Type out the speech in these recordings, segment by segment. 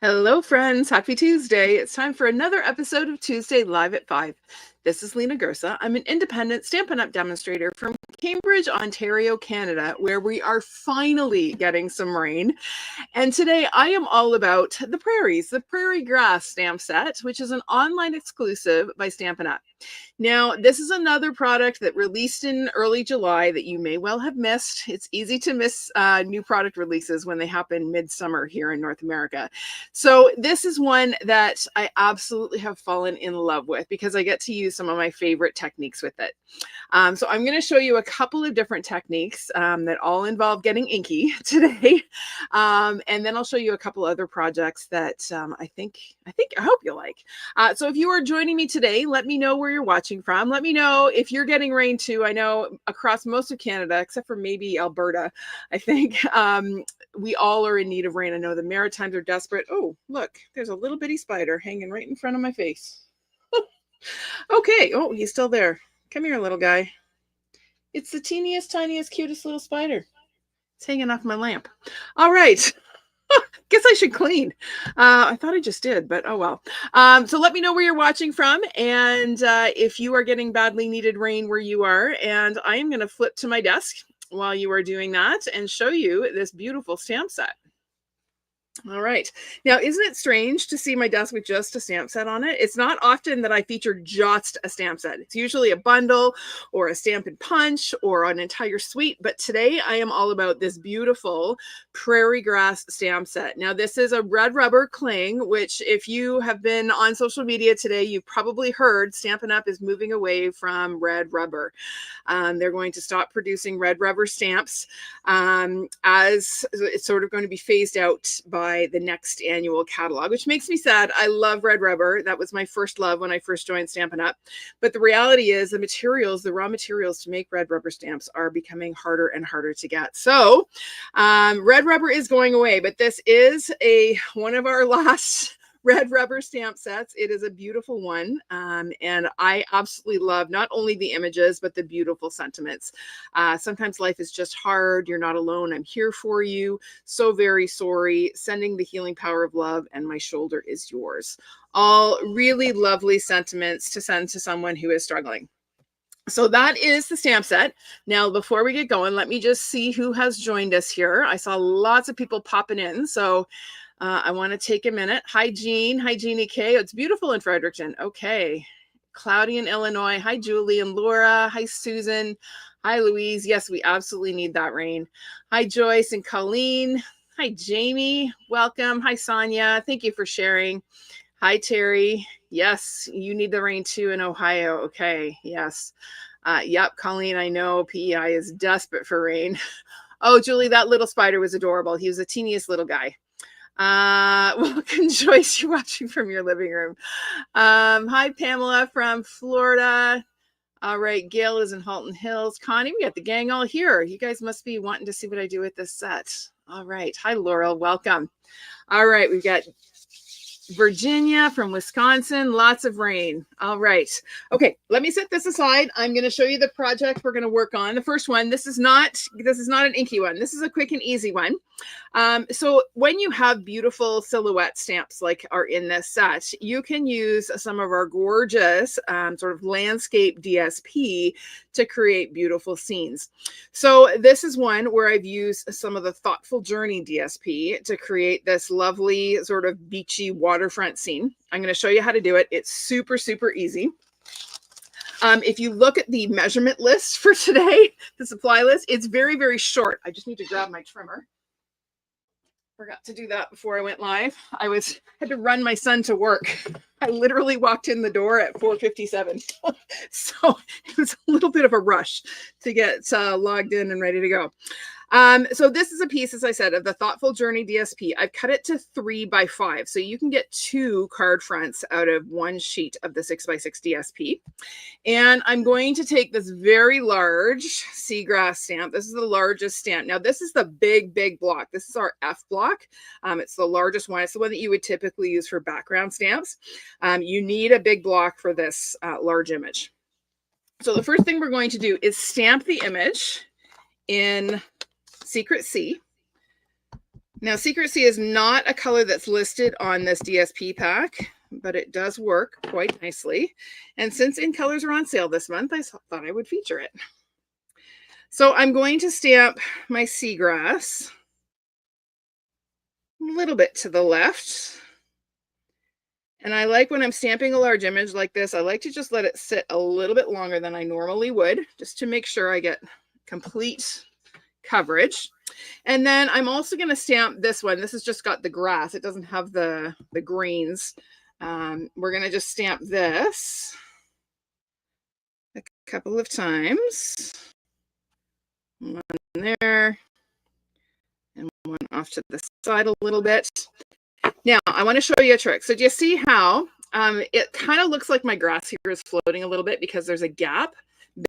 Hello, friends. Happy Tuesday. It's time for another episode of Tuesday Live at 5. This is Lena Gersa. I'm an independent Stampin' Up! Demonstrator from Cambridge, Ontario, Canada, where we are finally getting some rain. And today I am all about the Prairies, the Prairie Grass stamp set, which is an online exclusive by Stampin' Up! Now, this is another product that released in early July that you may well have missed. It's easy to miss new product releases when they happen midsummer here in North America. So this is one that I absolutely have fallen in love with because I get to use some of my favorite techniques with it. So I'm going to show you a couple of different techniques that all involve getting inky today. And then I'll show you a couple other projects that I hope you'll like. So if you are joining me today, let me know where you're watching from. Let me know if you're getting rain too. I know across most of Canada, except for maybe Alberta, I think we all are in need of rain. I know the Maritimes are desperate. Oh, look, there's a little bitty spider hanging right in front of my face. Okay. Oh, he's still there. Come here, little guy. It's the teeniest, tiniest, cutest little spider. It's hanging off my lamp. All right. Guess I should clean. I thought I just did, but oh well. So let me know where you're watching from and if you are getting badly needed rain where you are. And I am going to flip to my desk while you are doing that and show you this beautiful stamp set. All right. Now, isn't it strange to see my desk with just a stamp set on it? It's not often that I feature just a stamp set. It's usually a bundle or a Stampin' Punch or an entire suite. But today I am all about this beautiful Prairie Grass stamp set. Now, this is a red rubber cling, which if you have been on social media today, you've probably heard Stampin' Up! Is moving away from red rubber. They're going to stop producing red rubber stamps as it's sort of going to be phased out by the next annual catalog, which makes me sad. I love red rubber. That was my first love when I first joined Stampin' Up! But the reality is the materials, the raw materials to make red rubber stamps are becoming harder and harder to get. So red rubber is going away, but this is one of our last red rubber stamp sets. It is a beautiful one. And I absolutely love not only the images, but the beautiful sentiments. Sometimes life is just hard. You're not alone. I'm here for you. So very sorry. Sending the healing power of love, and my shoulder is yours. All really lovely sentiments to send to someone who is struggling. So that is the stamp set. Now, before we get going, let me just see who has joined us here. I saw lots of people popping in. So I want to take a minute. Hi, Jean. Hi, Jeannie K. It's beautiful in Fredericton. Okay. Cloudy in Illinois. Hi, Julie and Laura. Hi, Susan. Hi, Louise. Yes, we absolutely need that rain. Hi, Joyce and Colleen. Hi, Jamie. Welcome. Hi, Sonia. Thank you for sharing. Hi, Terry. Yes, you need the rain too in Ohio. Okay. Yes. Yep, Colleen, I know PEI is desperate for rain. Oh, Julie, that little spider was adorable. He was the teeniest little guy. Welcome, Joyce. You're watching from your living room. Hi, Pamela from Florida. All right, Gail is in Halton Hills. Connie, we got the gang all here. You guys must be wanting to see what I do with this set. All right. Hi, Laurel. Welcome. All right, we've got Virginia from Wisconsin, lots of rain. All right. Okay, let me set this aside. I'm going to show you the project we're going to work on. The first one, this is not an inky one. This is a quick and easy one. So when you have beautiful silhouette stamps like are in this set, you can use some of our gorgeous sort of landscape DSP to create beautiful scenes. So this is one where I've used some of the Thoughtful Journey DSP to create this lovely sort of beachy waterfront scene. I'm going to show you how to do it. It's super, super easy. If you look at the measurement list for today, the supply list, it's very, very short. I just need to grab my trimmer. Forgot to do that before I went live. Had to run my son to work. I literally walked in the door at 4:57. So it was a little bit of a rush to get logged in and ready to go. So this is a piece, as I said, of the Thoughtful Journey DSP. I've cut it to 3 by 5. So you can get 2 card fronts out of 1 sheet of the 6 by 6 DSP. And I'm going to take this very large seagrass stamp. This is the largest stamp. Now, this is the big, big block. This is our F block. It's the largest one. It's the one that you would typically use for background stamps. You need a big block for this large image. So the first thing we're going to do is stamp the image in Secret C. Now, Secrecy is not a color that's listed on this DSP pack, but it does work quite nicely. And since In Colors are on sale this month, I thought I would feature it. So I'm going to stamp my seagrass a little bit to the left. And I like when I'm stamping a large image like this, I like to just let it sit a little bit longer than I normally would, just to make sure I get complete coverage. And then I'm also going to stamp this one. This has just got the grass. It doesn't have the greens. We're going to just stamp this a couple of times. One there and one off to the side a little bit. Now, I want to show you a trick. So do you see how it kind of looks like my grass here is floating a little bit because there's a gap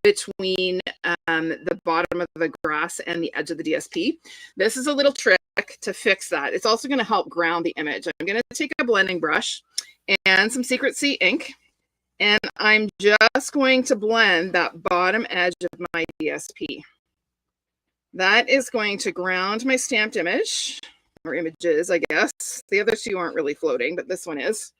between the bottom of the grass and the edge of the DSP. This is a little trick to fix that. It's also going to help ground the image. I'm going to take a blending brush and some Secrecy ink, and I'm just going to blend that bottom edge of my DSP. That is going to ground my stamped image, or images, I guess. The other two aren't really floating, but this one is.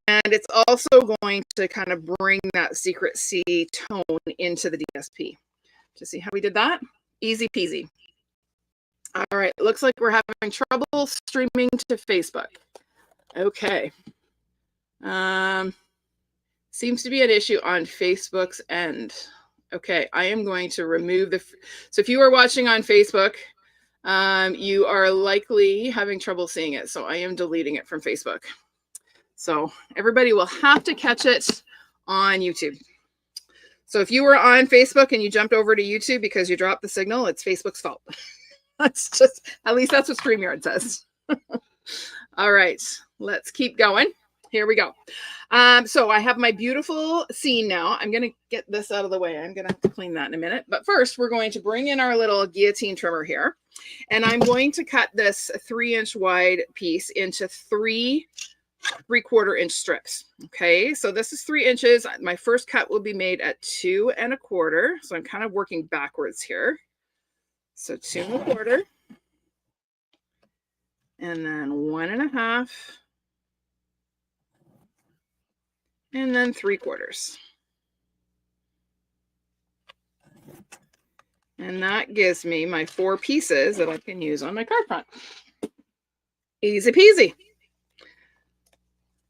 And it's also going to kind of bring that Secrecy tone into the DSP. To see how we did that? Easy peasy. All right, looks like we're having trouble streaming to Facebook. Okay. Seems to be an issue on Facebook's end. Okay, I am going to remove the... So if you are watching on Facebook, you are likely having trouble seeing it. So I am deleting it from Facebook. So everybody will have to catch it on YouTube. So if you were on Facebook and you jumped over to YouTube because you dropped the signal, it's Facebook's fault. That's just, at least that's what StreamYard says. All right, let's keep going. Here we go. So I have my beautiful scene now. I'm going to get this out of the way. I'm going to have to clean that in a minute. But first, we're going to bring in our little guillotine trimmer here. And I'm going to cut this 3-inch wide piece into 3 3/4 inch strips. Okay, so this is 3 inches. My first cut will be made at 2 1/4. So I'm kind of working backwards here. So 2 1/4. And then 1 1/2. And then 3/4. And that gives me my 4 pieces that I can use on my card front. Easy peasy.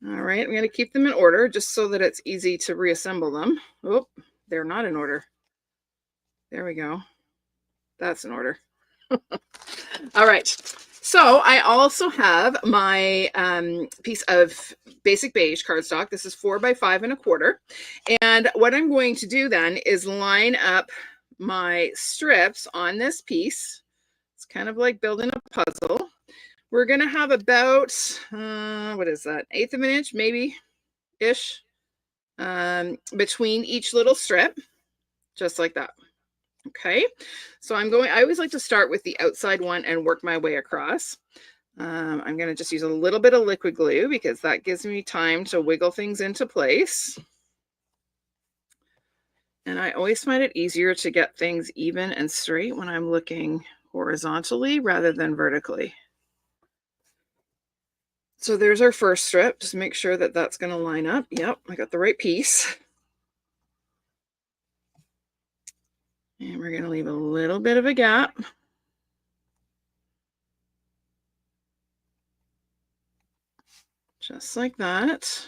All right, I'm going to keep them in order just so that it's easy to reassemble them. Oh, they're not in order. There we go. That's in order. All right. So I also have my piece of basic beige cardstock. This is 4 by 5 1/4. And what I'm going to do then is line up my strips on this piece. It's kind of like building a puzzle. We're going to have about, what is that, 1/8 of an inch, maybe-ish, between each little strip, just like that. Okay, so I always like to start with the outside one and work my way across. I'm going to just use a little bit of liquid glue because that gives me time to wiggle things into place. And I always find it easier to get things even and straight when I'm looking horizontally rather than vertically. So there's our first strip. Just make sure that that's going to line up. Yep, I got the right piece. And we're going to leave a little bit of a gap. Just like that.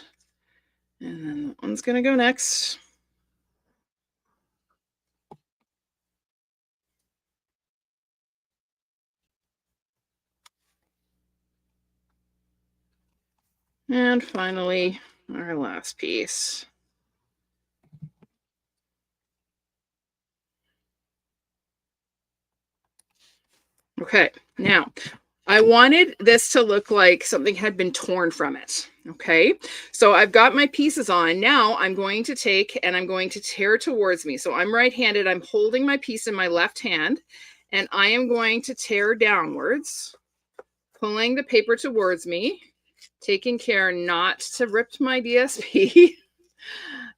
And then that one's going to go next. And finally, our last piece. Okay, now I wanted this to look like something had been torn from it. Okay, so I've got my pieces on. Now I'm going to take and I'm going to tear towards me. So I'm right-handed. I'm holding my piece in my left hand and I am going to tear downwards, pulling the paper towards me, taking care not to rip my DSP.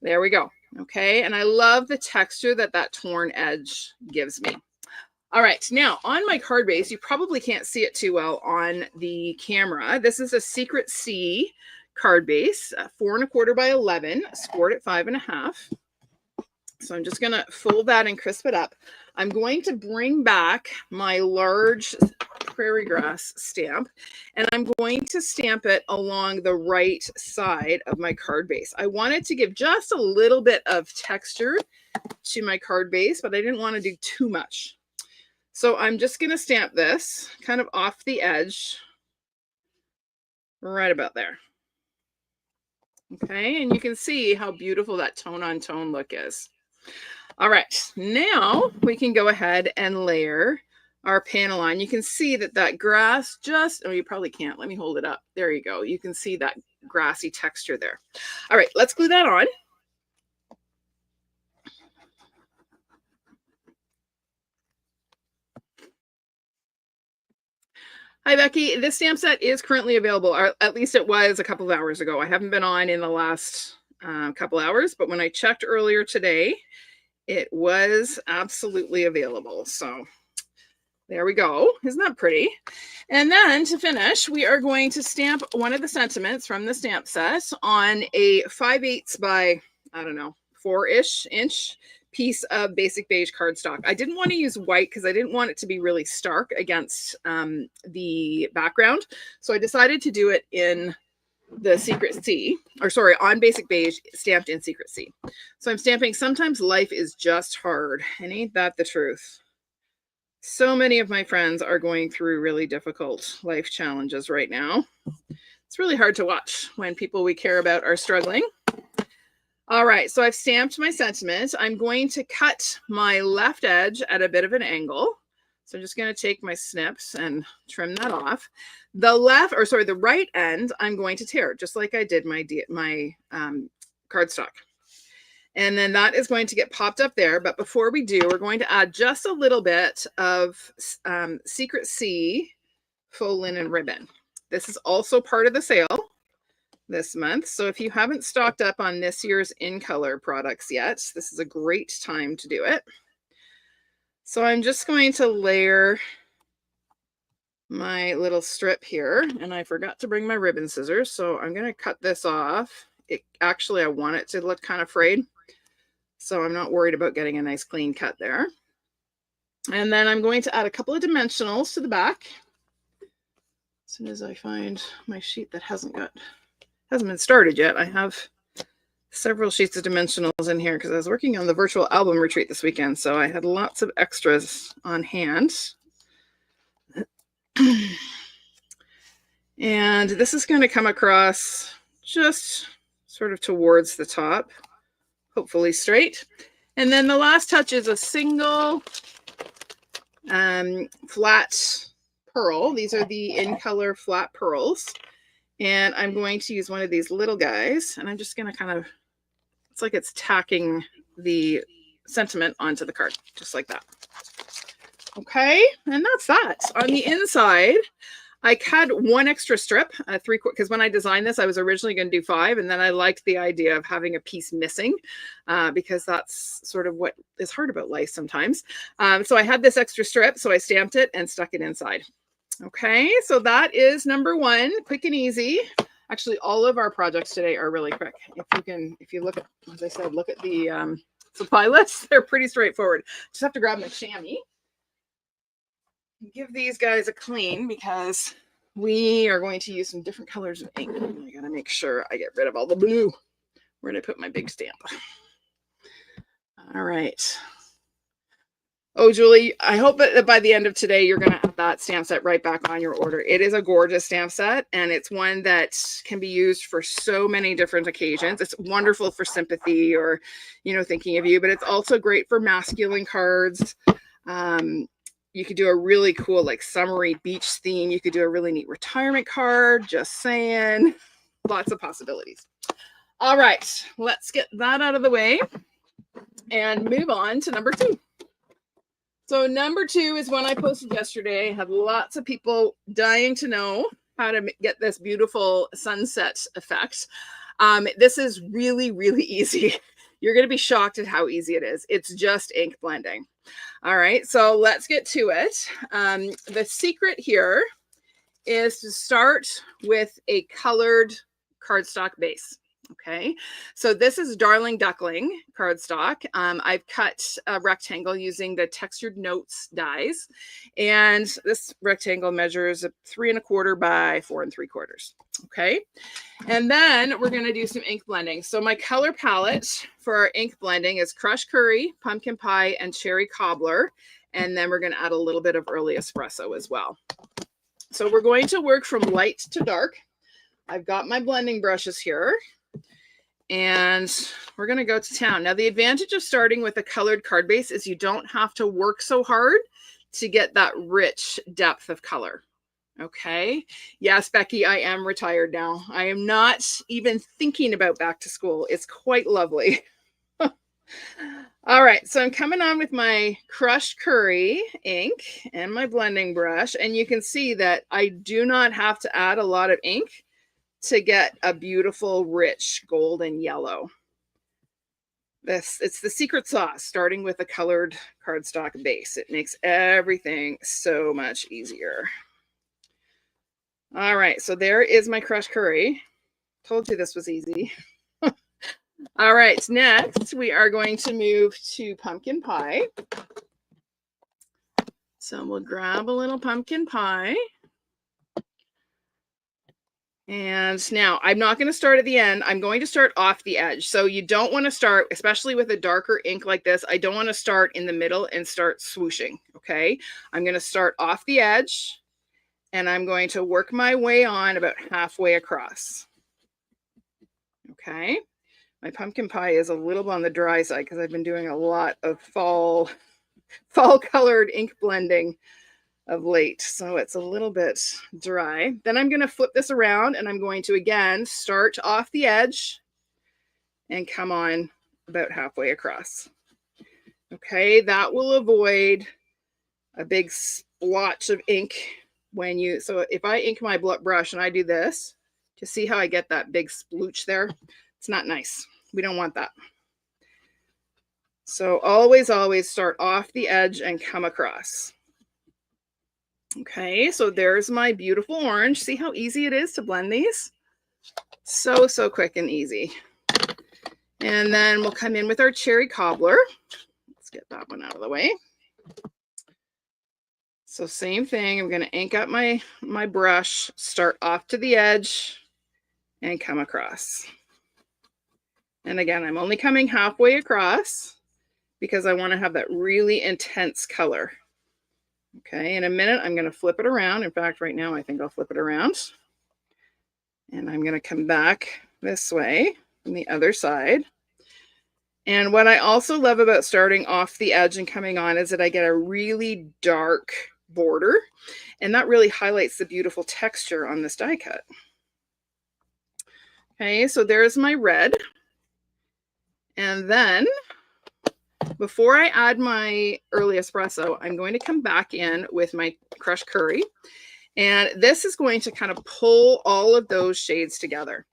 There we go. Okay, and I love the texture that that torn edge gives me. All right, now on my card base, you probably can't see it too well on the camera. This is a Secret C card base, 4 1/4 by 11, scored at 5.5. So I'm just going to fold that and crisp it up. I'm going to bring back my large prairie grass stamp, and I'm going to stamp it along the right side of my card base. I wanted to give just a little bit of texture to my card base, but I didn't want to do too much. So I'm just going to stamp this kind of off the edge, right about there. Okay, and you can see how beautiful that tone-on-tone look is. All right, now we can go ahead and layer our panel on. You can see that that grass just, oh, you probably can't. Let me hold it up. There you go. You can see that grassy texture there. All right, let's glue that on. Hi, Becky. This stamp set is currently available, or at least it was a couple of hours ago. I haven't been on in the last couple hours, but when I checked earlier today, it was absolutely available. So there we go. Isn't that pretty? And then to finish, we are going to stamp one of the sentiments from the stamp set on a 5/8 by, I don't know, 4-ish inch piece of basic beige cardstock. I didn't want to use white because I didn't want it to be really stark against the background. So I decided to do it in the Secret C, or sorry, on basic beige, stamped in Secret C. So I'm stamping Sometimes Life is Just Hard, and ain't that the truth? So many of my friends are going through really difficult life challenges right now. It's really hard to watch when people we care about are struggling. All right, so I've stamped my sentiment. I'm going to cut my left edge at a bit of an angle. So I'm just going to take my snips and trim that off. The right end, I'm going to tear, just like I did my cardstock. And then that is going to get popped up there. But before we do, we're going to add just a little bit of Secret C faux linen ribbon. This is also part of the sale this month. So if you haven't stocked up on this year's In Color products yet, this is a great time to do it. So I'm just going to layer my little strip here, and I forgot to bring my ribbon scissors, so I'm going to cut this off. Actually, I want it to look kind of frayed, so I'm not worried about getting a nice clean cut there. And then I'm going to add a couple of dimensionals to the back. As soon as I find my sheet that hasn't been started yet, I have several sheets of dimensionals in here because I was working on the virtual album retreat this weekend, so I had lots of extras on hand. And this is going to come across just sort of towards the top, hopefully straight. And then the last touch is a single flat pearl. These are the In Color flat pearls. And I'm going to use one of these little guys, and I'm just going to kind of, it's like it's tacking the sentiment onto the card, just like that. Okay, and that's that. On the inside, I cut one extra strip, because when I designed this, I was originally going to do 5, and then I liked the idea of having a piece missing because that's sort of what is hard about life sometimes. So I had this extra strip, so I stamped it and stuck it inside. Okay, so that is number 1, quick and easy. Actually, all of our projects today are really quick. If you look at, as I said, look at the supply list, they're pretty straightforward. Just have to grab my chamois. Give these guys a clean because we are going to use some different colors of ink. I gotta make sure I get rid of all the blue. Where did I put my big stamp? All right. Oh, Julie, I hope that by the end of today, you're going to have that stamp set right back on your order. It is a gorgeous stamp set, and it's one that can be used for so many different occasions. It's wonderful for sympathy or, thinking of you, but it's also great for masculine cards. You could do a really cool, like, summery beach theme. You could do a really neat retirement card, just saying. Lots of possibilities. All right, let's get that out of the way and move on to number 2. So number 2 is one I posted yesterday. I had lots of people dying to know how to get this beautiful sunset effect. This is really, really easy. You're going to be shocked at how easy it is. It's just ink blending. All right, so let's get to it. The secret here is to start with a colored cardstock base. Okay, so this is Darling Duckling cardstock. I've cut a rectangle using the Textured Notes dies, and this rectangle measures 3 1/4 by 4 3/4. Okay, and then we're going to do some ink blending. So my color palette for our ink blending is Crushed Curry, Pumpkin Pie, and Cherry Cobbler, and then we're going to add a little bit of Early Espresso as well. So we're going to work from light to dark. I've got my blending brushes here. And we're going to go to town. Now, the advantage of starting with a colored card base is you don't have to work so hard to get that rich depth of color. Okay. Yes, Becky, I am retired now. I am not even thinking about back to school. It's quite lovely. All right. So I'm coming on with my Crushed Curry ink and my blending brush. And you can see that I do not have to add a lot of ink to get a beautiful, rich golden yellow. It's the secret sauce, starting with a colored cardstock base. It makes everything so much easier. All right, so there is my Crushed Curry. Told you this was easy. All right, next we are going to move to Pumpkin Pie. So we'll grab a little Pumpkin Pie. And now I'm not going to start at the end. I'm going to start off the edge. So you don't want to start, especially with a darker ink like this, I don't want to start in the middle and start swooshing. Okay. I'm going to start off the edge and I'm going to work my way on about halfway across. Okay. My Pumpkin Pie is a little on the dry side because I've been doing a lot of fall colored ink blending of late, so it's a little bit dry. Then I'm going to flip this around and I'm going to again start off the edge and come on about halfway across. Okay, that will avoid a big splotch of ink when you, so if I ink my brush and I do this, to see how I get that big splooch there, it's not nice. We don't want that. So always start off the edge and come across. Okay, so there's my beautiful orange. See how easy it is to blend these? So quick and easy. And then we'll come in with our Cherry Cobbler. Let's get that one out of the way. So same thing, I'm going to ink up my brush, start off to the edge, and come across. And again, I'm only coming halfway across because I want to have that really intense color. Okay, in a minute, I'm going to flip it around. In fact, right now, I think I'll flip it around. And I'm going to come back this way from the other side. And what I also love about starting off the edge and coming on is that I get a really dark border. And that really highlights the beautiful texture on this die cut. Okay, so there's my red. And then before I add my Early Espresso, I'm going to come back in with my Crushed Curry. And this is going to kind of pull all of those shades together.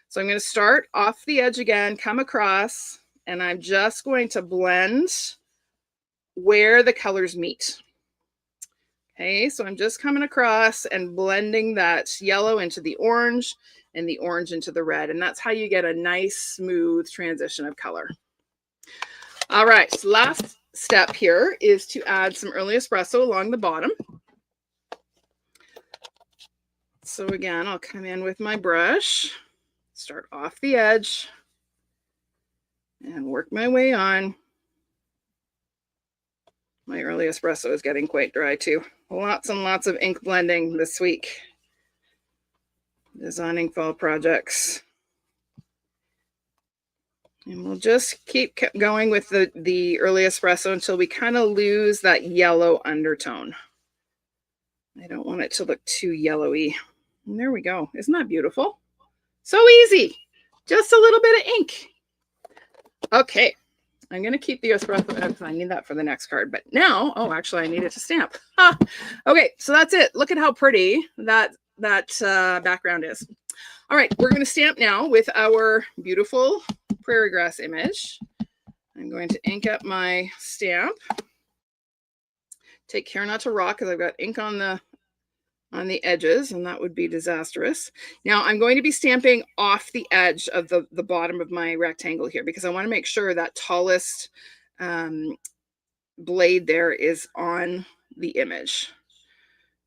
So I'm going to start off the edge again, come across, and I'm just going to blend where the colors meet. Okay, so I'm just coming across and blending that yellow into the orange and the orange into the red. And that's how you get a nice, smooth transition of color. All right, so last step here is to add some Early Espresso along the bottom. So again, I'll come in with my brush, start off the edge, and work my way on. My Early Espresso is getting quite dry too. Lots and lots of ink blending this week. Designing fall projects. And we'll just keep going with the Early Espresso until we kind of lose that yellow undertone. I don't want it to look too yellowy. And there we go. Isn't that beautiful? So easy. Just a little bit of ink. Okay. I'm going to keep the espresso because I need that for the next card. But now, oh, actually, I need it to stamp. Okay, so that's it. Look at how pretty that background is. All right, we're going to stamp now with our beautiful prairie grass image. I'm going to ink up my stamp. Take care not to rock because I've got ink on the edges, and that would be disastrous. Now I'm going to be stamping off the edge of the bottom of my rectangle here because I want to make sure that tallest blade there is on the image.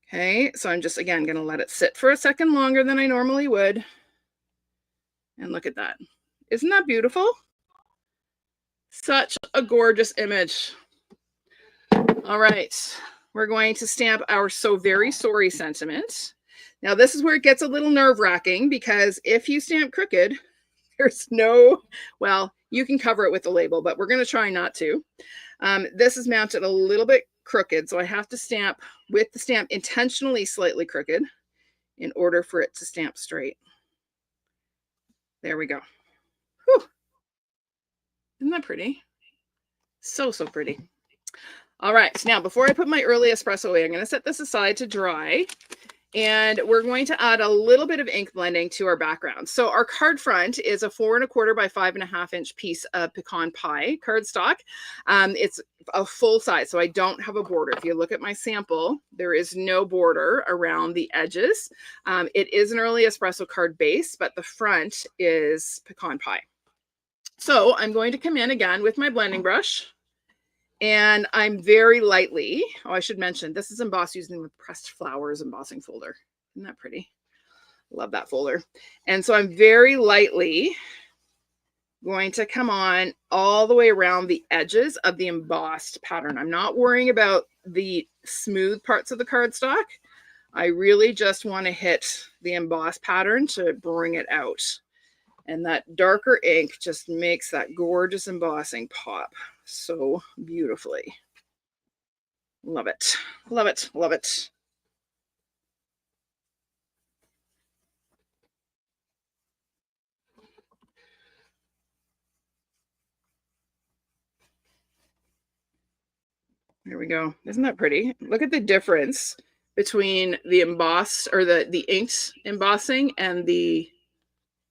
Okay, so I'm just, again, going to let it sit for a second longer than I normally would. And look at that. Isn't that beautiful? Such a gorgeous image. All right, we're going to stamp our "So Very Sorry" sentiment. Now this is where it gets a little nerve-wracking because if you stamp crooked, there's no, well, you can cover it with the label, but we're going to try not to. This is mounted a little bit crooked, so I have to stamp with the stamp intentionally slightly crooked in order for it to stamp straight. There we go. Whew. Isn't that pretty? So, so pretty. All right, so now before I put my early espresso away, I'm going to set this aside to dry. And we're going to add a little bit of ink blending to our background. So our card front is a 4 1/4 by 5.5 inch piece of Pecan Pie cardstock. It's a full size, so I don't have a border. If you look at my sample, there is no border around the edges. It is an early espresso card base, but the front is Pecan Pie. So I'm going to come in again with my blending brush. And I'm very lightly, oh, I should mention, this is embossed using the Pressed Flowers embossing folder. Isn't that pretty? Love that folder. And so I'm very lightly going to come on all the way around the edges of the embossed pattern. I'm not worrying about the smooth parts of the cardstock. I really just want to hit the embossed pattern to bring it out. And that darker ink just makes that gorgeous embossing pop so beautifully. Love it. Love it. Love it. There we go. Isn't that pretty? Look at the difference between the embossed or the inked embossing and the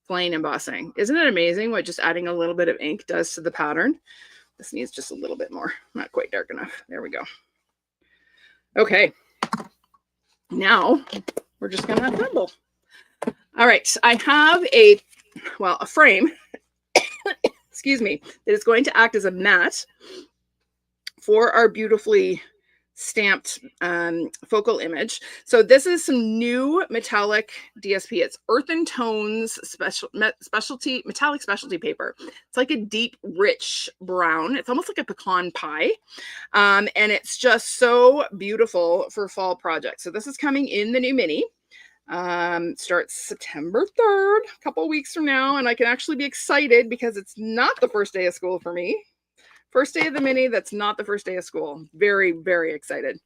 plain embossing. Isn't it amazing what just adding a little bit of ink does to the pattern? This needs just a little bit more. Not quite dark enough. There we go. Okay. Now we're just going to assemble. All right. I have a frame, excuse me, that is going to act as a mat for our beautifully stamped focal image. So this is some new metallic DSP. It's Earthen Tones metallic specialty paper. It's like a deep, rich brown. It's almost like a pecan pie. And it's just so beautiful for fall projects. So this is coming in the new mini. Starts September 3rd, a couple weeks from now. And I can actually be excited because it's not the first day of school for me. First day of the mini, that's not the first day of school. Very, very excited.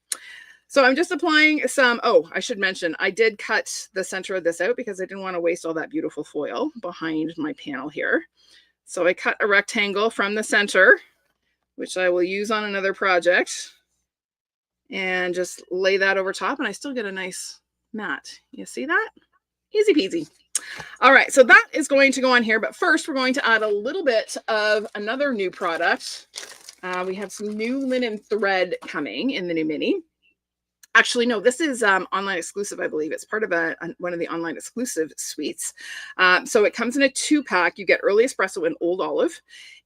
So I'm just applying some, oh, I should mention, I did cut the center of this out because I didn't want to waste all that beautiful foil behind my panel here. So I cut a rectangle from the center, which I will use on another project, and just lay that over top, and I still get a nice mat. You see that? Easy peasy. All right, so that is going to go on here, but first we're going to add a little bit of another new product. We have some new linen thread coming in the new mini. Actually, no, this is online exclusive, I believe. It's part of one of the online exclusive suites. So it comes in a 2-pack. You get early espresso and old olive.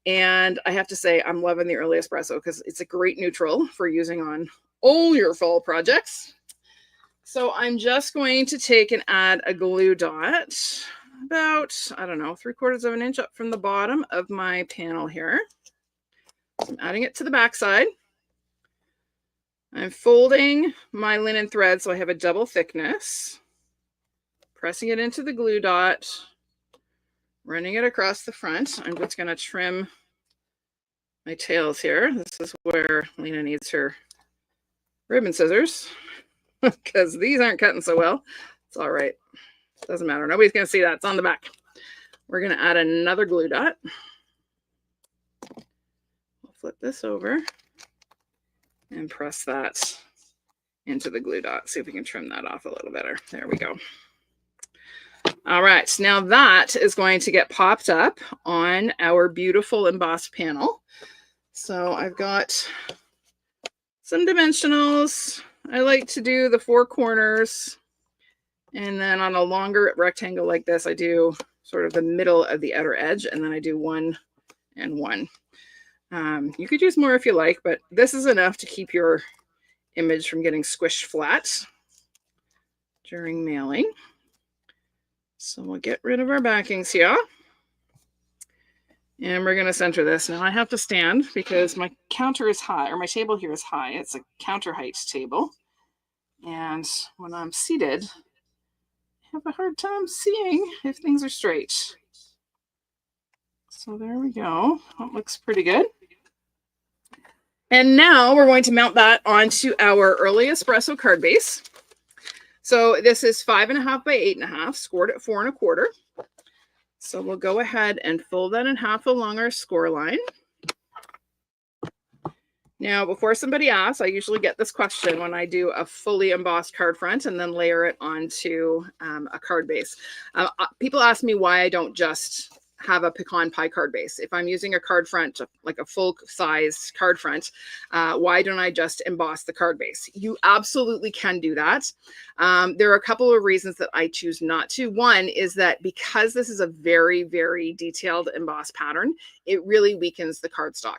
And I have to say, I'm loving the early espresso because it's a great neutral for using on all your fall projects. So I'm just going to take and add a glue dot about, I don't know, 3/4 of an inch up from the bottom of my panel here. So I'm adding it to the back side. I'm folding my linen thread so I have a double thickness, pressing it into the glue dot, running it across the front. I'm just going to trim my tails here. This is where Lena needs her ribbon scissors because these aren't cutting so well. It's all right. Doesn't matter. Nobody's going to see that. It's on the back. We're going to add another glue dot. We'll flip this over and press that into the glue dot. See if we can trim that off a little better. There we go. All right, now that is going to get popped up on our beautiful embossed panel. So I've got some dimensionals. I like to do the 4 corners. And then on a longer rectangle like this, I do sort of the middle of the outer edge. And then I do 1 and 1. You could use more if you like, but this is enough to keep your image from getting squished flat during mailing. So we'll get rid of our backings here. And we're going to center this. Now I have to stand because my counter is high, or my table here is high. It's a counter height table. And when I'm seated, I have a hard time seeing if things are straight. So there we go. That looks pretty good. And now we're going to mount that onto our early espresso card base. So this is 5.5 by 8.5, scored at 4 1/4. So we'll go ahead and fold that in half along our score line. Now, before somebody asks, I usually get this question when I do a fully embossed card front and then layer it onto a card base. People ask me why I don't just have a Pecan Pie card base. If I'm using a card front, like a full size card front, why don't I just emboss the card base? You absolutely can do that. There are a couple of reasons that I choose not to. One is that because this is a very, very detailed embossed pattern, it really weakens the cardstock.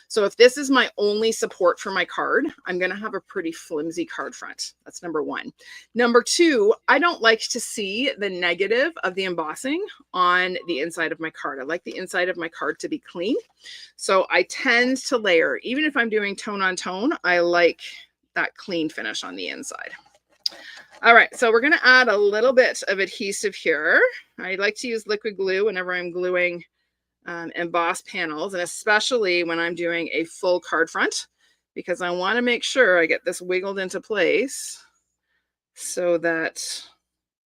So if this is my only support for my card, I'm going to have a pretty flimsy card front. That's number one. Number two, I don't like to see the negative of the embossing on the inside of my card. I like the inside of my card to be clean. So I tend to layer. Even if I'm doing tone on tone, I like that clean finish on the inside. All right, so we're going to add a little bit of adhesive here. I like to use liquid glue whenever I'm gluing embossed panels, and especially when I'm doing a full card front, because I want to make sure I get this wiggled into place so that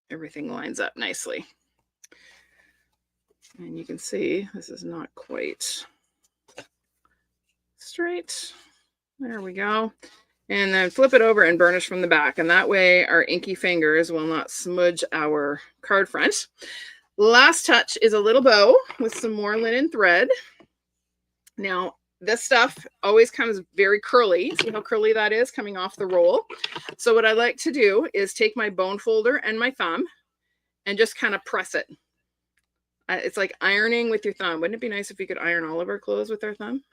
everything lines up nicely. And you can see this is not quite straight. There we go. And then flip it over and burnish from the back, and that way our inky fingers will not smudge our card front. Last touch is a little bow with some more linen thread. Now, this stuff always comes very curly. See how curly that is coming off the roll? So what I like to do is take my bone folder and my thumb and just kind of press it. It's like ironing with your thumb. Wouldn't it be nice if we could iron all of our clothes with our thumb?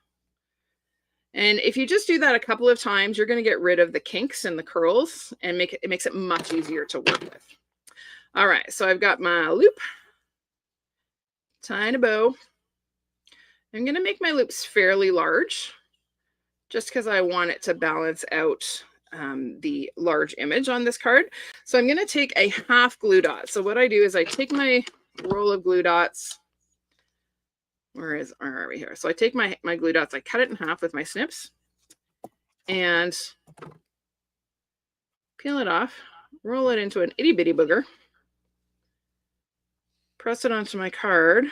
And if you just do that a couple of times, you're going to get rid of the kinks and the curls, and it makes it much easier to work with. All right, so I've got my loop. Tying a bow. I'm going to make my loops fairly large just because I want it to balance out the large image on this card. So I'm going to take a half glue dot. So what I do is I take my roll of glue dots. Where are we here? So I take my glue dots, I cut it in half with my snips and peel it off, roll it into an itty bitty booger. Press it onto my card,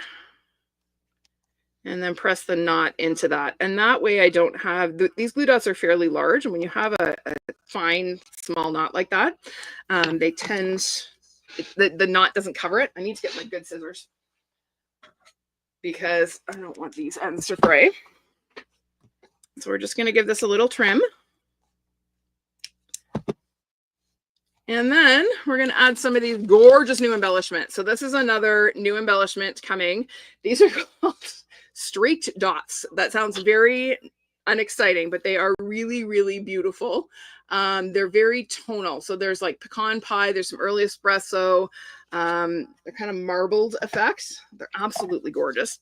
and then press the knot into that. And that way I don't have, these glue dots are fairly large, and when you have a fine, small knot like that, they tend, the knot doesn't cover it. I need to get my good scissors because I don't want these ends to fray. So we're just going to give this a little trim. And then we're going to add some of these gorgeous new embellishments. So this is another new embellishment coming. These are called streaked dots. That sounds very unexciting, but they are really, really beautiful. They're very tonal. So there's like pecan pie, there's some early espresso. They're kind of marbled effects. They're absolutely gorgeous.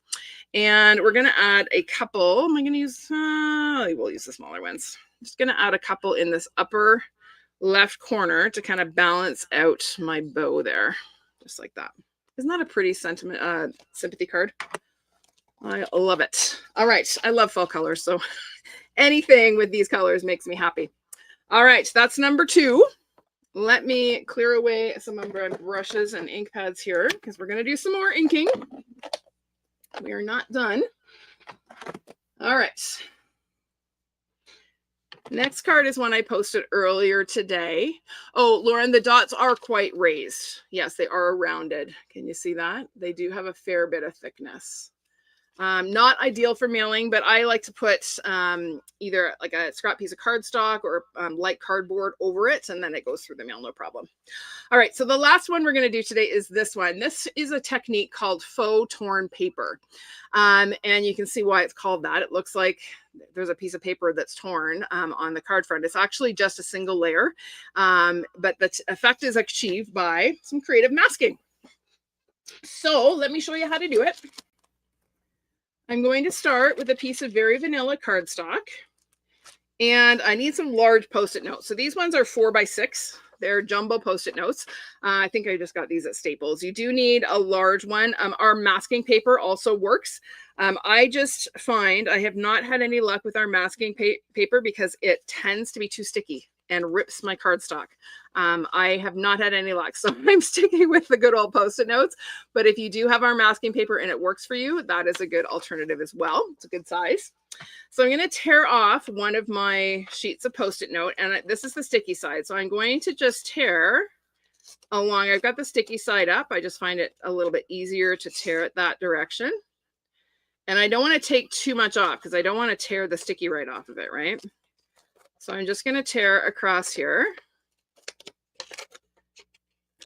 And we're going to add a couple. Am I going to use, we'll use the smaller ones. I'm just going to add a couple in this upper left corner to kind of balance out my bow there, just like that. Isn't that a pretty sympathy card? I love it. All right, I love fall colors, so anything with these colors makes me happy. All right, that's number 2. Let me clear away some of my brushes and ink pads here because we're going to do some more inking. We are not done. All right. Next card is one I posted earlier today. Oh, Lauren, the dots are quite raised. Yes, they are rounded. Can you see that? They do have a fair bit of thickness. Not ideal for mailing, but I like to put either like a scrap piece of cardstock or light cardboard over it, and then it goes through the mail, no problem. All right, so the last one we're going to do today is this one. This is a technique called faux torn paper. And you can see why it's called that. It looks like there's a piece of paper that's torn on the card front. It's actually just a single layer, but the effect is achieved by some creative masking. So let me show you how to do it. I'm going to start with a piece of very vanilla cardstock, and I need some large Post-it notes. So these ones are 4x6. They're jumbo Post-it notes. I think I just got these at Staples. You do need a large one. Our masking paper also works. I just find I have not had any luck with our masking paper because it tends to be too sticky and rips my cardstock. I have not had any luck, so I'm sticking with the good old Post-it notes. But if you do have our masking paper and it works for you, that is a good alternative as well. It's a good size. So I'm going to tear off one of my sheets of Post-it note, and this is the sticky side. So I'm going to just tear along. I've got the sticky side up. I just find it a little bit easier to tear it that direction. And I don't want to take too much off because I don't want to tear the sticky right off of it, right? So I'm just going to tear across here.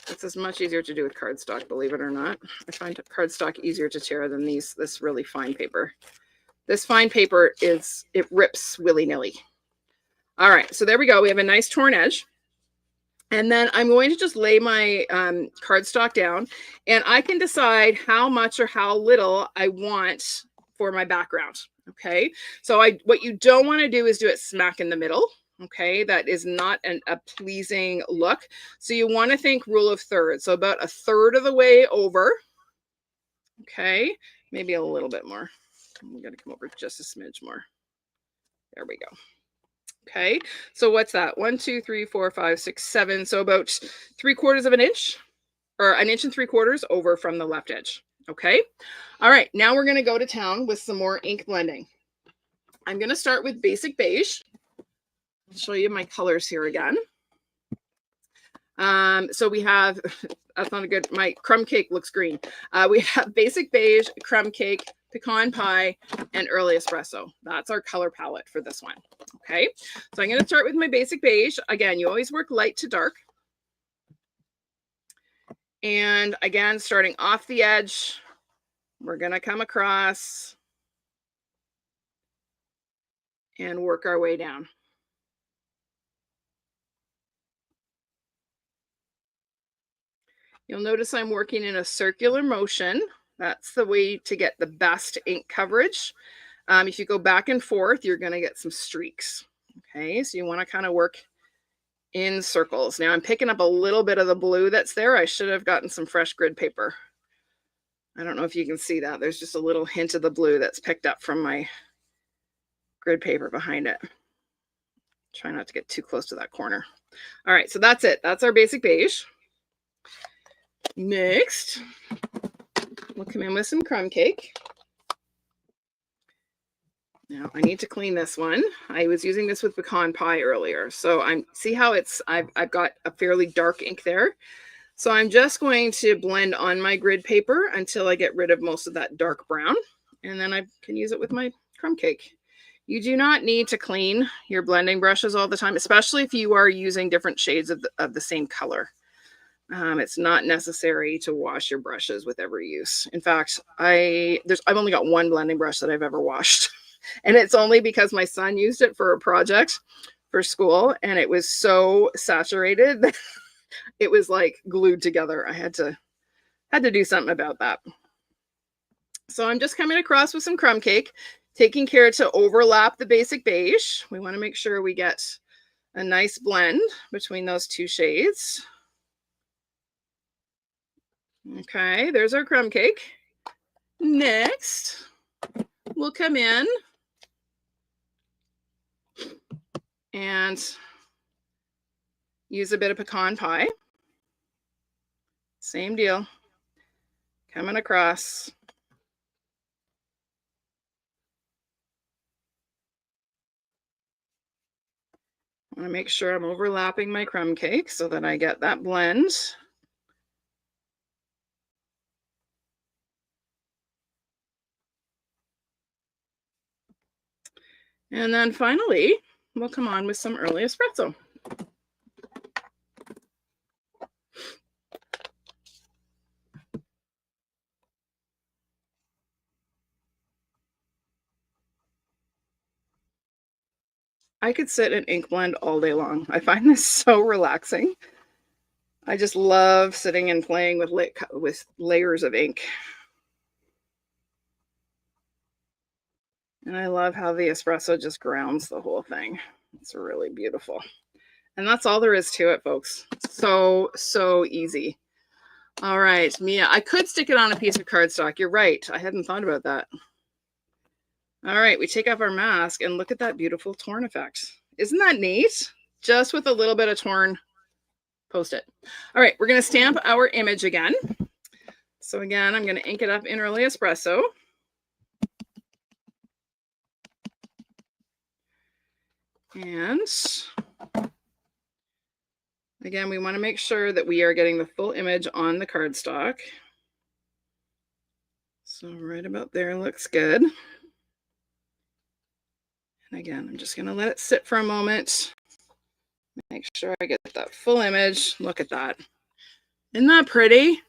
It's much easier to do with cardstock, believe it or not. I find cardstock easier to tear than this really fine paper. This fine paper it rips willy-nilly. All right, so there we go. We have a nice torn edge. And then I'm going to just lay my cardstock down, and I can decide how much or how little I want for my background. Okay, so what you don't want to do is do it smack in the middle. Okay, that is not a pleasing look. So you want to think rule of thirds. So about a third of the way over. Okay, maybe a little bit more. I'm going to come over just a smidge more. There we go. Okay, so what's that? 1, 2, 3, 4, 5, 6, 7. So about 3/4 of an inch, or 1 3/4 inches over from the left edge. Okay, all right, now we're going to go to town with some more ink blending. I'm going to start with Basic Beige. I'll show you my colors here again. So we have, that's not a good, my crumb cake looks green. We have Basic Beige, Crumb Cake, Pecan Pie, and Early Espresso. That's our color palette for this one. Okay, so I'm going to start with my Basic Beige. Again, you always work light to dark. And again, starting off the edge, we're going to come across and work our way down. You'll notice I'm working in a circular motion. That's the way to get the best ink coverage. If you go back and forth, you're going to get some streaks. Okay, so you want to kind of work in circles. Now I'm picking up a little bit of the blue that's there. I should have gotten some fresh grid paper. I don't know if you can see that. There's just a little hint of the blue that's picked up from my grid paper behind it. Try not to get too close to that corner. All right, so that's it. That's our Basic Beige. Next, we'll come in with some Crumb Cake. Now I need to clean this one. I was using this with Pecan Pie earlier. So see how I've got a fairly dark ink there. So I'm just going to blend on my grid paper until I get rid of most of that dark brown. And then I can use it with my Crumb Cake. You do not need to clean your blending brushes all the time, especially if you are using different shades of the same color. It's not necessary to wash your brushes with every use. In fact, I've only got one blending brush that I've ever washed. And it's only because my son used it for a project for school, and it was so saturated that it was like glued together. I had to do something about that. So I'm just coming across with some Crumb Cake, taking care to overlap the Basic Beige. We want to make sure we get a nice blend between those two shades. Okay, there's our Crumb Cake. Next, we'll come in and use a bit of Pecan Pie. Same deal. Coming across. I want to make sure I'm overlapping my Crumb Cake so that I get that blend. And then finally, we'll come on with some early espresso. I could sit and ink blend all day long. I find this so relaxing. I just love sitting and playing with layers of ink. And I love how the espresso just grounds the whole thing. It's really beautiful. And that's all there is to it, folks. So, so easy. All right, Mia, I could stick it on a piece of cardstock. You're right. I hadn't thought about that. All right, we take off our mask and look at that beautiful torn effect. Isn't that neat? Just with a little bit of torn Post-it. All right, we're going to stamp our image again. So again, I'm going to ink it up in early espresso. And again, we want to make sure that we are getting the full image on the cardstock. So right about there looks good. And again, I'm just going to let it sit for a moment. Make sure I get that full image. Look at that. Isn't that pretty?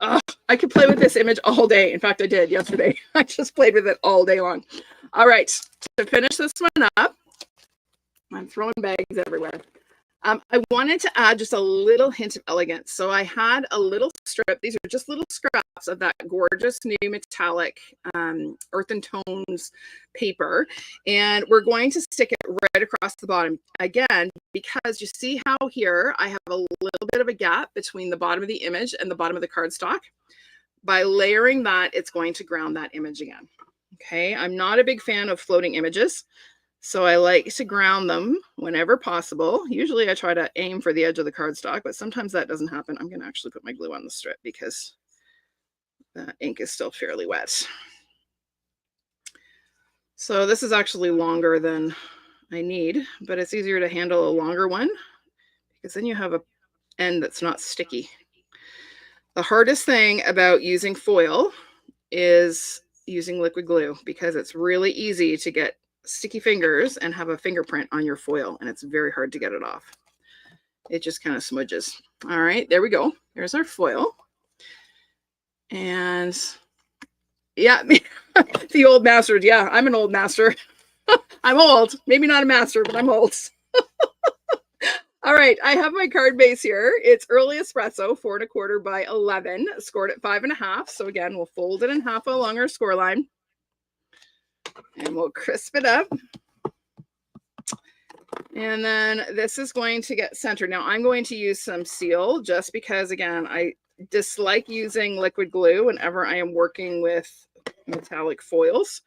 Oh, I could play with this image all day. In fact, I did yesterday. I just played with it all day long. All right, to finish this one up, I'm throwing bags everywhere. I wanted to add just a little hint of elegance. So I had a little strip. These are just little scraps of that gorgeous new metallic Earthen Tones paper. And we're going to stick it right across the bottom. Again, because you see how here I have a little bit of a gap between the bottom of the image and the bottom of the cardstock. By layering that, it's going to ground that image again. Okay, I'm not a big fan of floating images. So I like to ground them whenever possible. Usually I try to aim for the edge of the cardstock, but sometimes that doesn't happen. I'm going to actually put my glue on the strip because the ink is still fairly wet. So this is actually longer than I need, but it's easier to handle a longer one because then you have an end that's not sticky. The hardest thing about using foil is using liquid glue because it's really easy to get sticky fingers and have a fingerprint on your foil, and it's very hard to get it off. It just kind of smudges. All right, there we go. There's our foil. And yeah, the old master. Yeah, I'm an old master. I'm old. Maybe not a master, but I'm old. All right, I have my card base here. It's early espresso, 4 1/4 by 11, scored at 5 1/2. So again, we'll fold it in half along our score line. And we'll crisp it up. And then this is going to get centered. Now I'm going to use some seal just because, again, I dislike using liquid glue whenever I am working with metallic foils.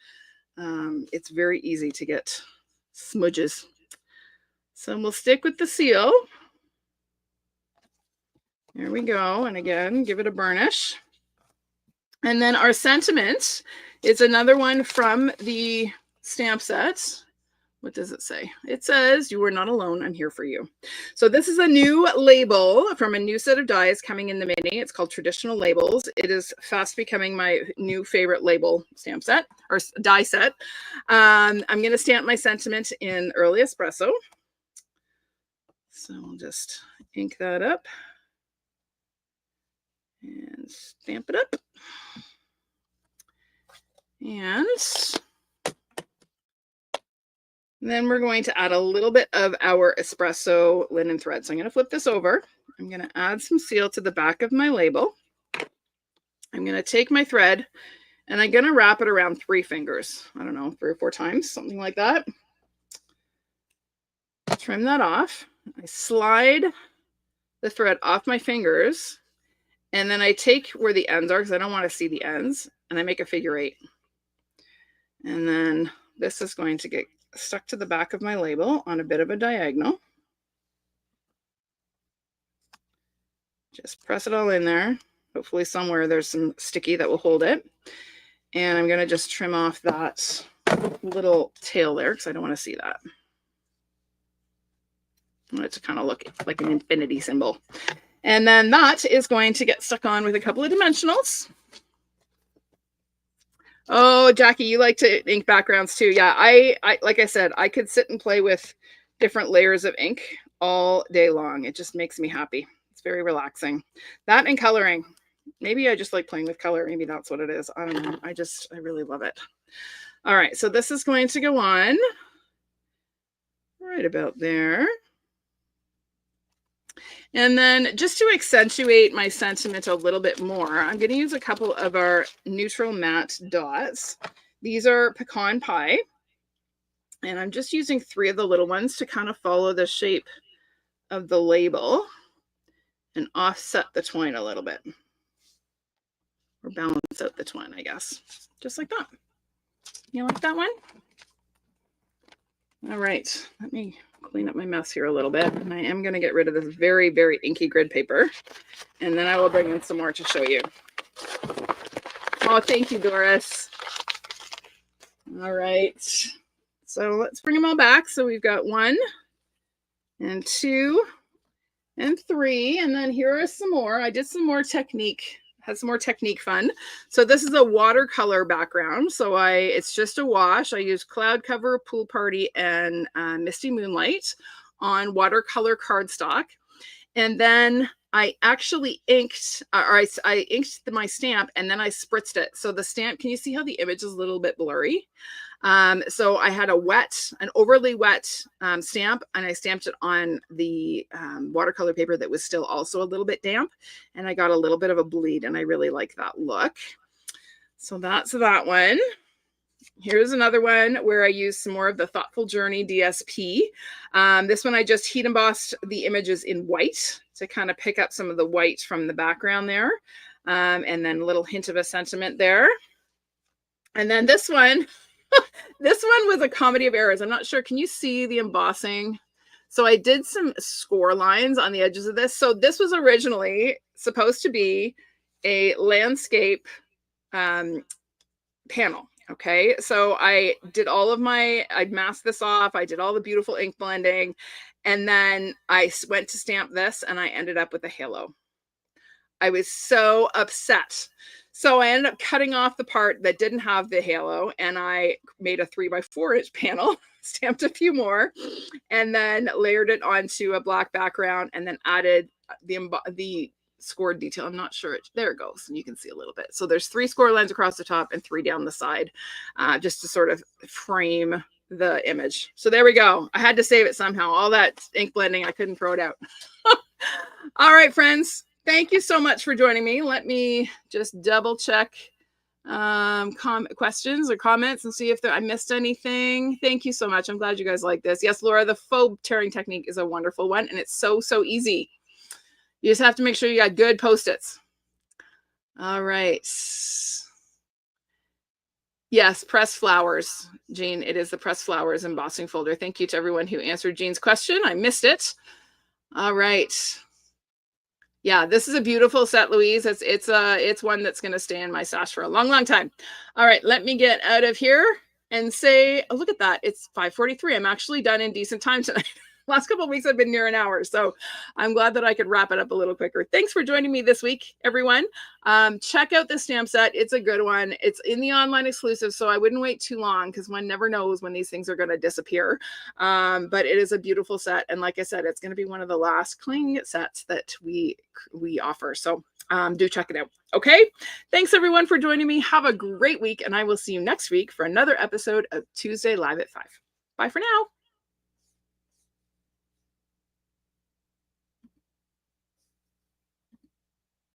It's very easy to get smudges. So we'll stick with the seal. There we go. And again, give it a burnish. And then our sentiment is another one from the stamp set. What does it say? It says, "You are not alone. I'm here for you." So this is a new label from a new set of dies coming in the mini. It's called Traditional Labels. It is fast becoming my new favorite label stamp set or die set. I'm going to stamp my sentiment in early espresso. So I'll just ink that up and stamp it up. And then we're going to add a little bit of our espresso linen thread. So I'm going to flip this over. I'm going to add some seal to the back of my label. I'm going to take my thread and I'm going to wrap it around 3 fingers. I don't know, 3 or 4 times, something like that. Trim that off. I slide the thread off my fingers and then I take where the ends are because I don't want to see the ends, and I make a figure 8. And then this is going to get stuck to the back of my label on a bit of a diagonal. Just press it all in there. Hopefully somewhere there's some sticky that will hold it. And I'm going to just trim off that little tail there because I don't want to see that. I want it to kind of look like an infinity symbol. And then that is going to get stuck on with a couple of dimensionals. Oh, Jackie, you like to ink backgrounds too. Yeah, I like I said, I could sit and play with different layers of ink all day long. It just makes me happy. It's very relaxing. That and coloring. Maybe I just like playing with color. Maybe that's what it is. I don't know. I really love it. All right, so this is going to go on right about there. And then just to accentuate my sentiment a little bit more, I'm going to use a couple of our neutral matte dots. These are Pecan Pie. And I'm just using 3 of the little ones to kind of follow the shape of the label and offset the twine a little bit. Or balance out the twine, I guess. Just like that. You like that one? All right, let me clean up my mess here a little bit. And I am going to get rid of this very, very inky grid paper. And then I will bring in some more to show you. Oh, thank you, Doris. All right. So let's bring them all back. So we've got 1 and 2 and 3. And then here are some more. I did some more technique. Had some more technique fun. So this is a watercolor background. So it's just a wash. I use Cloud Cover, Pool Party, and Misty Moonlight on watercolor cardstock. And then I actually inked, or I inked my stamp and then I spritzed it. So the stamp, can you see how the image is a little bit blurry? So I had an overly wet stamp, and I stamped it on the watercolor paper that was still also a little bit damp, and I got a little bit of a bleed, and I really like that look. So that's that one. Here's another one where I used some more of the Thoughtful Journey DSP. This one I just heat embossed the images in white to kind of pick up some of the white from the background there. And then a little hint of a sentiment there. And then this one, this one was a comedy of errors. I'm not sure. Can you see the embossing? So I did some score lines on the edges of this. So this was originally supposed to be a landscape panel. Okay, so I masked this off. I did all the beautiful ink blending. And then I went to stamp this and I ended up with a halo. I was so upset. So I ended up cutting off the part that didn't have the halo, and I made a 3x4 inch panel, stamped a few more, and then layered it onto a black background, and then added the scored detail. I'm not sure. There it goes. And you can see a little bit. So there's 3 score lines across the top and 3 down the side, just to sort of frame the image. So there we go. I had to save it somehow. All that ink blending, I couldn't throw it out. All right, friends. Thank you so much for joining me. Let me just double check questions or comments and see if I missed anything. Thank you so much. I'm glad you guys like this. Yes, Laura, the faux tearing technique is a wonderful one, and it's so easy. You just have to make sure you got good Post-its. All right. Yes, press flowers, Jean. It is the press flowers embossing folder. Thank you to everyone who answered Jean's question. I missed it. All right. Yeah, this is a beautiful set, Louise. It's one that's going to stay in my stash for a long time. All right, let me get out of here and say, oh, look at that. It's 5:43. I'm actually done in decent time tonight. Last couple of weeks I've been near an hour, so I'm glad that I could wrap it up a little quicker. Thanks for joining me this week, everyone. Check out the stamp set. It's a good one. It's in the online exclusive, so I wouldn't wait too long because one never knows when these things are going to disappear. But it is a beautiful set, and like I said, it's going to be one of the last cling sets that we offer. So do check it out. Okay. Thanks everyone for joining me. Have a great week, and I will see you next week for another episode of Tuesday Live at 5. Bye for now.